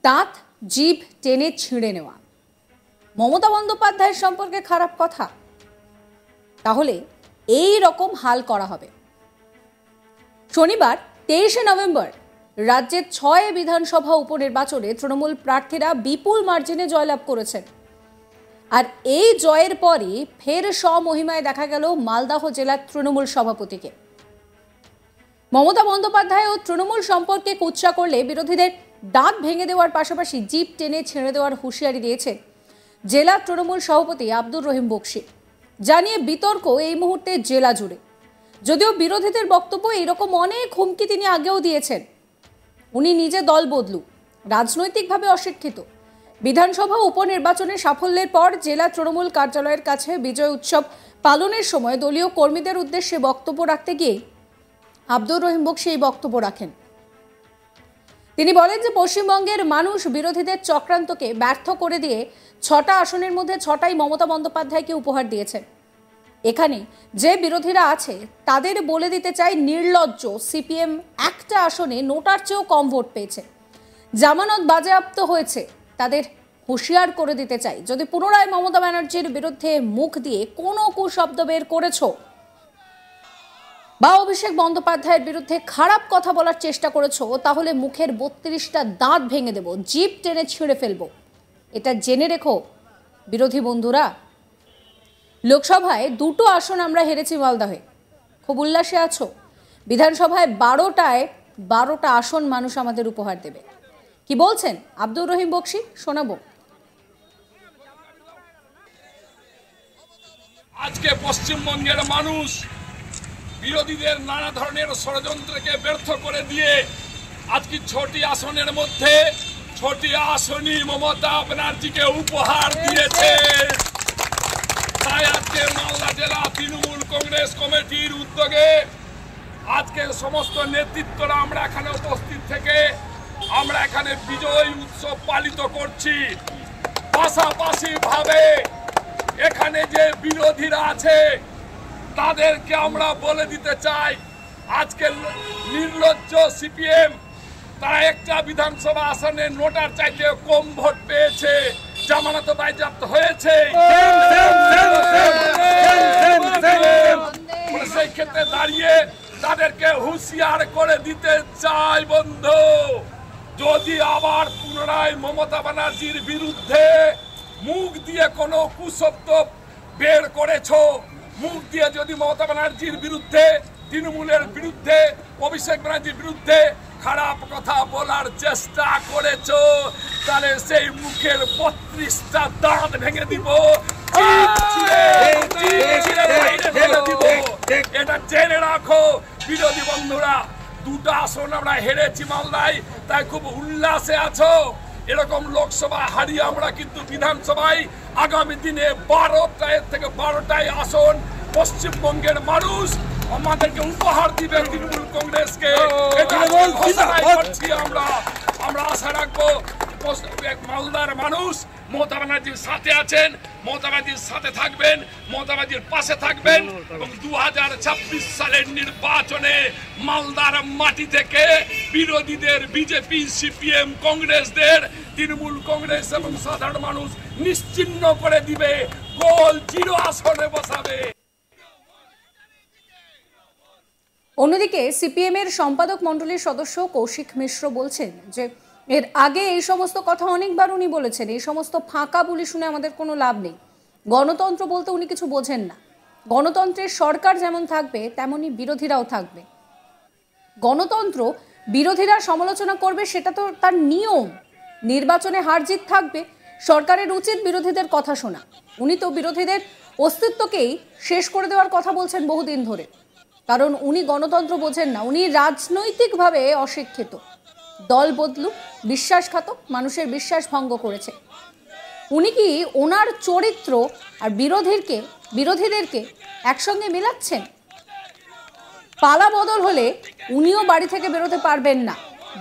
দাঁত জিভ টেনে ছিঁড়ে নেওয়া মমতা বন্দ্যোপাধ্যায়ের সম্পর্কে খারাপ কথা, তাহলে এই রকম হাল করা হবে। শনিবার 23শে নভেম্বর রাজ্যের 6 বিধানসভা উপনির্বাচনে তৃণমূল প্রার্থীরা বিপুল মার্জিনে জয়লাভ করেছেন। আর এই জয়ের পরই ফের স্বমহিমায় দেখা গেল মালদহ জেলার তৃণমূল সভাপতিকে। মমতা বন্দ্যোপাধ্যায় ও তৃণমূল সম্পর্কে কুৎসা করলে বিরোধীদের দাঁত ভেঙে দেওয়ার পাশাপাশি জিভ টেনে ছেড়ে দেওয়ার হুঁশিয়ারি দিয়েছে জেলা তৃণমূল সভাপতি আব্দুর রহিম বক্সী। জানিয়ে বিতর্ক এই মুহূর্তে জেলা জুড়ে। যদিও বিরোধীদের বক্তব্য এরকম অনেক হুমকি তিনি আগেও দিয়েছেন। উনি নিজে দল বদলু, রাজনৈতিকভাবে অশিক্ষিত। বিধানসভা উপনির্বাচনের সাফল্যের পর জেলা তৃণমূল কার্যালয়ের কাছে বিজয় উৎসব পালনের সময় দলীয় কর্মীদের উদ্দেশ্যে বক্তব্য রাখতে গিয়ে আব্দুর রহিম বক্সী এই বক্তব্য রাখেন। তিনি বলেন যে পশ্চিমবঙ্গের মানুষ বিরোধীদের চক্রান্তকে ব্যর্থ করে দিয়ে 6টা আসনের মধ্যে 6টাই মমতা বন্দ্যোপাধ্যায়কে উপহার দিয়েছে। এখানে যে বিরোধীরা আছে তাদের বলে দিতে চাই, নির্লজ্জ সিপিএম একটা আসনে নোটার চেয়েও কম ভোট পেয়েছে, জামানত বাজেয়াপ্ত হয়েছে। তাদের হুঁশিয়ার করে দিতে চাই, যদি পুনরায় মমতা ব্যানার্জির বিরুদ্ধে মুখ দিয়ে কোনো কুশব্দ বের করেছো বা অভিষেক বন্দ্যোপাধ্যায়ের বিরুদ্ধে খারাপ কথা বলার চেষ্টা করেছো, তাহলে মুখের 32টা দাঁত ভেঙে দেব, জিভ টেনে ছিঁড়ে ফেলবো। এটা জেনে রেখো বিরোধী বন্ধুরা। লোকসভায় 2টো আসন আমরা হেরেছি মালদহে, খুব উল্লাসে আছো। বিধানসভায় 12টা আসন মানুষ আমাদের উপহার দেবে। কি বলছেন আব্দুর রহিম বক্সী, শোনাবো। আজকে পশ্চিমবঙ্গের মানুষ বিরোধীদের নানা ধরনের ষড়যন্ত্রকে ব্যর্থ করে দিয়ে আজকে 6টি আসনের মধ্যে 6টি আসনই মমতা ব্যানার্জিকে উপহার দিয়েছে। তাই আজকে মালদা জেলা তৃণমূল কংগ্রেস কমিটির উদ্যোগে আজকে সমস্ত নেতৃত্বরা আমরা এখানে উপস্থিত থেকে আমরা এখানে বিজয় উৎসব পালিত করছি। পাশাপাশি ভাবে এখানে যে বিরোধীরা আছে তাদেরকে আমরা বলে দিতে চাই, আজকে নির্লজ্জ সিপিএম তারা একটা বিধানসভা আসনে নোটার চাইতে কম ভোট পেয়েছে, জামানত বাজেয়াপ্ত হয়েছে। সেই ক্ষেত্রে দাঁড়িয়ে তাদেরকে হুঁশিয়ার করে দিতে চাই, বন্ধু, যদি আবার পুনরায় মমতা ব্যানার্জির বিরুদ্ধে মুখ দিয়ে কোনো কুশব্দ বের করেছো, মুখ দিয়ে যদি মমতা ব্যানার্জির বিরুদ্ধে, তৃণমূলের বিরুদ্ধে, অভিষেক ব্যানার্জির বিরুদ্ধে খারাপ কথা বলার চেষ্টা করেছো, তাহলে সেই মুখের 32টা দাঁত ভেঙে দিব, এটা জেনে রাখো বিরোধী বন্ধুরা। 2টা আসন আমরা হেরেছি মালদায়, তাই খুব উল্লাসে আছো। এরকম লোকসভা হারিয়ে আমরা কিন্তু বিধানসভায় আগামী দিনে 12টাই আসন পশ্চিমবঙ্গের মানুষ আমাদেরকে উপহার দিবে, তৃণমূল কংগ্রেসকে। আমরা আশা রাখবো মালদার মানুষ মমতা ব্যানার্জির সাথে আছেন, মমতা ব্যানার্জির সাথে থাকবেন, মমতা ব্যানার্জির পাশে থাকবেন এবং 2026 সালের নির্বাচনে মালদার মাটি থেকে বিরোধীদের বিজেপি, সিপিএম, কংগ্রেসদের তৃণমূল কংগ্রেস এবং সাধারণ মানুষ নিশ্চিহ্ন করে দিবে, গোল 0 আসনে বসাবে। অন্যদিকে সিপিএম এর সম্পাদক মণ্ডলীর সদস্য কৌশিক মিশ্র বলছেন যে এর আগে এই সমস্ত কথা অনেকবার উনি বলেছেন, এই সমস্ত ফাঁকা বুলি শুনে আমাদের কোনো লাভ নেই। গণতন্ত্র বলতে উনি কিছু বোঝেন না। গণতন্ত্রের সরকার যেমন থাকবে তেমনই বিরোধীরাও থাকবে। গণতন্ত্র বিরোধীরা সমালোচনা করবে, সেটা তো তার নিয়ম। নির্বাচনে হার জিত থাকবে, সরকারের উচিত বিরোধীদের কথা শোনা। উনি তো বিরোধীদের অস্তিত্বকেই শেষ করে দেওয়ার কথা বলছেন বহুদিন ধরে, কারণ উনি গণতন্ত্র বোঝেন না, উনি রাজনৈতিকভাবে অশিক্ষিত। দল বদলু, বিশ্বাসঘাতক, মানুষের বিশ্বাস ভঙ্গ করেছে। উনি কি ওনার চরিত্র আর বিরোধীদেরকে একসঙ্গে মেলাচ্ছেন? পালা বদল হলে উনিও বাড়ি থেকে বেরোতে পারবেন না,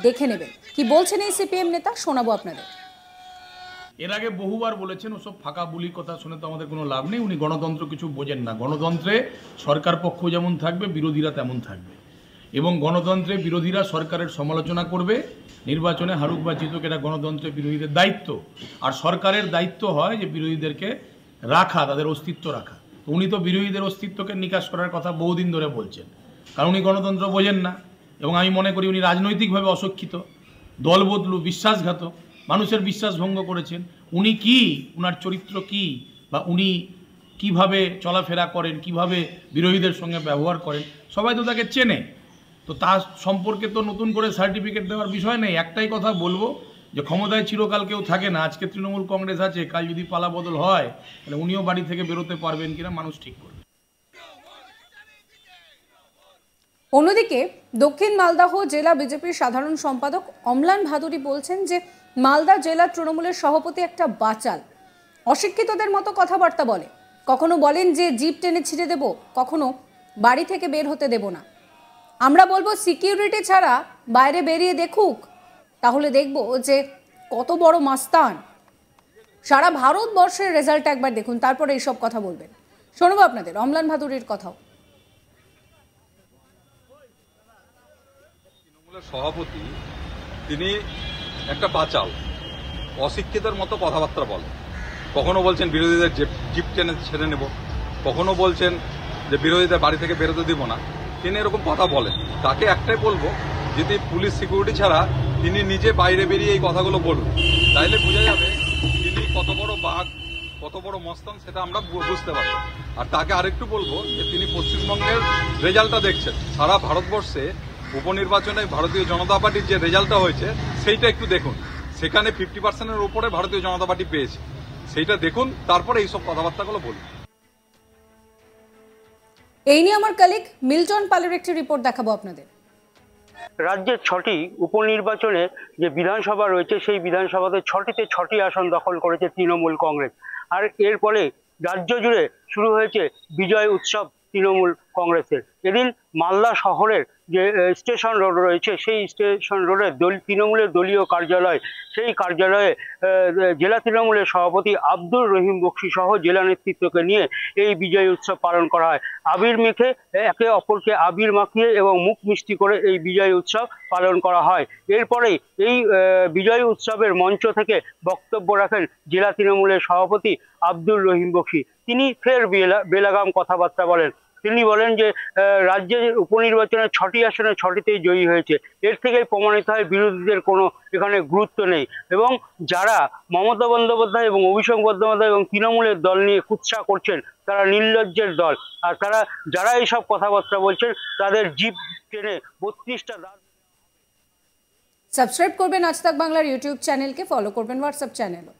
দেখে নেবেন। কি বলছেন এই সিপিএম নেতা, শোনাবো আপনাদের। এর আগে বহুবার বলেছেন ওসব ফাঁকা বুলি কথা শুনে তো আমাদের কোনো লাভ নেই, উনি গণতন্ত্র কিছু বোঝেন না। গণতন্ত্রে সরকার পক্ষ যেমন থাকবে বিরোধীরা তেমন থাকবে, এবং গণতন্ত্রে বিরোধীরা সরকারের সমালোচনা করবে, নির্বাচনে হারুক বা জিতুক এটা গণতন্ত্রের বিরোধীদের দায়িত্ব, আর সরকারের দায়িত্ব হয় যে বিরোধীদেরকে রাখা, তাদের অস্তিত্ব রাখা। তো উনি তো বিরোধীদের অস্তিত্বকে নিকাশ করার কথা বহুদিন ধরে বলছেন, কারণ উনি গণতন্ত্র বোঝেন না, এবং আমি মনে করি উনি রাজনৈতিকভাবে অশিক্ষিত, দলবদলু, বিশ্বাসঘাতক, মানুষের বিশ্বাস ভঙ্গ করেছেন। উনি কি, উনার চরিত্র কি, বা উনি কিভাবে চলাফেরা করেন, কিভাবে বিরোধীদের সঙ্গে ব্যবহার করেন, সবাই তো তাকে চেনে। তো তার সম্পর্কে তো নতুন করে সার্টিফিকেট দেওয়ার বিষয় নেই। একটাই কথা বলবো যে ক্ষমতায় চিরকাল কেউ থাকে না। আজকে তৃণমূল কংগ্রেস আছে, কাল যদি পালা বদল হয় তাহলে উনিও বাড়ি থেকে বেরোতে পারবেন কিনা মানুষ ঠিক করবে। অন্যদিকে দক্ষিণ মালদহ জেলা বিজেপির সাধারণ সম্পাদক অম্লান ভাদুরী বলছেন যে মালদা জেলা তৃণমূলের সভাপতি একটা বাচাল, অশিক্ষিতদের মতো কথাবার্তা বলে। কখনো বলেন যে জিপ টেনে ছিঁড়ে দেব, কখনো বাড়ি থেকে বের হতে দেব না। আমরা বলবো সিকিউরিটি ছাড়া বাইরে বেরিয়ে দেখুক, তাহলে দেখব যে কত বড় মাস্তান। সারা ভারতবর্ষের রেজাল্ট একবার দেখুন, তারপরে এইসব কথা বলবেন। শোনবো আপনাদের অম্লান ভাদুরীর কথাও। তৃণমূলের সভাপতি তিনি একটা বাচাল, অশিক্ষিতের মতো কথাবার্তা বলেন। কখনো বলছেন বিরোধীদের জিপ টেনে ছেড়ে নেব, কখনো বলছেন যে বিরোধীদের বাড়ি থেকে বেরোতে দিব না। তিনি এরকম কথা বলেন। তাকে একটাই বলবো, যদি পুলিশ সিকিউরিটি ছাড়া তিনি নিজে বাইরে বেরিয়ে এই কথাগুলো বলুন, তাইলে বোঝা যাবে তিনি কত বড় বাঘ, কত বড় মস্তান, সেটা আমরা বুঝতে পারবো। আর তাকে আরেকটু বলবো যে তিনি পশ্চিমবঙ্গের রেজাল্টটা দেখছেন। সারা ভারতবর্ষে উপনির্বাচনে ভারতীয় জনতা পার্টির যে রেজাল্টটা হয়েছে সেইটা একটু দেখুন। সেখানে 50%-এর উপরে ভারতীয় জনতা পার্টি পেয়েছে। সেইটা দেখুন, তারপরে এইসব কথাবার্তাগুলো বলুন। এই নিয়ে আমার কলিগ মিল্টন পালের একটি রিপোর্ট দেখাবো আপনাদের। রাজ্যের 6টি উপনির্বাচনে যে বিধানসভা রয়েছে, সেই বিধানসভাতে 6টি আসন দখল করেছে তৃণমূল কংগ্রেস। আর এর ফলে রাজ্য জুড়ে শুরু হয়েছে বিজয় উৎসব তৃণমূল কংগ্রেসের। এদিন মালদা শহরের যে স্টেশন রোড রয়েছে, সেই স্টেশন রোডে তৃণমূলের দলীয় কার্যালয়, সেই কার্যালয়ে জেলা তৃণমূলের সভাপতি আব্দুর রহিম বক্সি সহ জেলা নেতৃত্বকে নিয়ে এই বিজয় উৎসব পালন করা হয়। আবির মেখে, একে অপরকে আবির মাখিয়ে এবং মুখ মিষ্টি করে এই বিজয় উৎসব পালন করা হয়। এরপরেই এই বিজয় উৎসবের মঞ্চ থেকে বক্তব্য রাখেন জেলা তৃণমূলের সভাপতি আব্দুর রহিম বক্সি। তিনি ফের বেলাগাম কথাবার্তা বলেন। তিনি বলেন যে রাজ্যের উপনির্বাচনে 6টি আসনে 6টিতেই জয়ী হয়েছে। এর থেকেই প্রমাণিত হয় বিরোধীদের কোনো এখানে গুরুত্ব নেই, এবং যারা মমতা বন্দ্যোপাধ্যায় এবং অভিষেক বন্দ্যোপাধ্যায় এবং তৃণমূলের দল নিয়ে কুৎসা করছেন তারা নির্লজ্জের দল। আর যারা এইসব কথাবার্তা বলছেন তাদের জিভ টেনে 32টা দাঁত। সাবস্ক্রাইব করবেন আজ তাক বাংলার ইউটিউব চ্যানেলকে, ফলো করবেন হোয়াটসঅ্যাপ চ্যানেলও।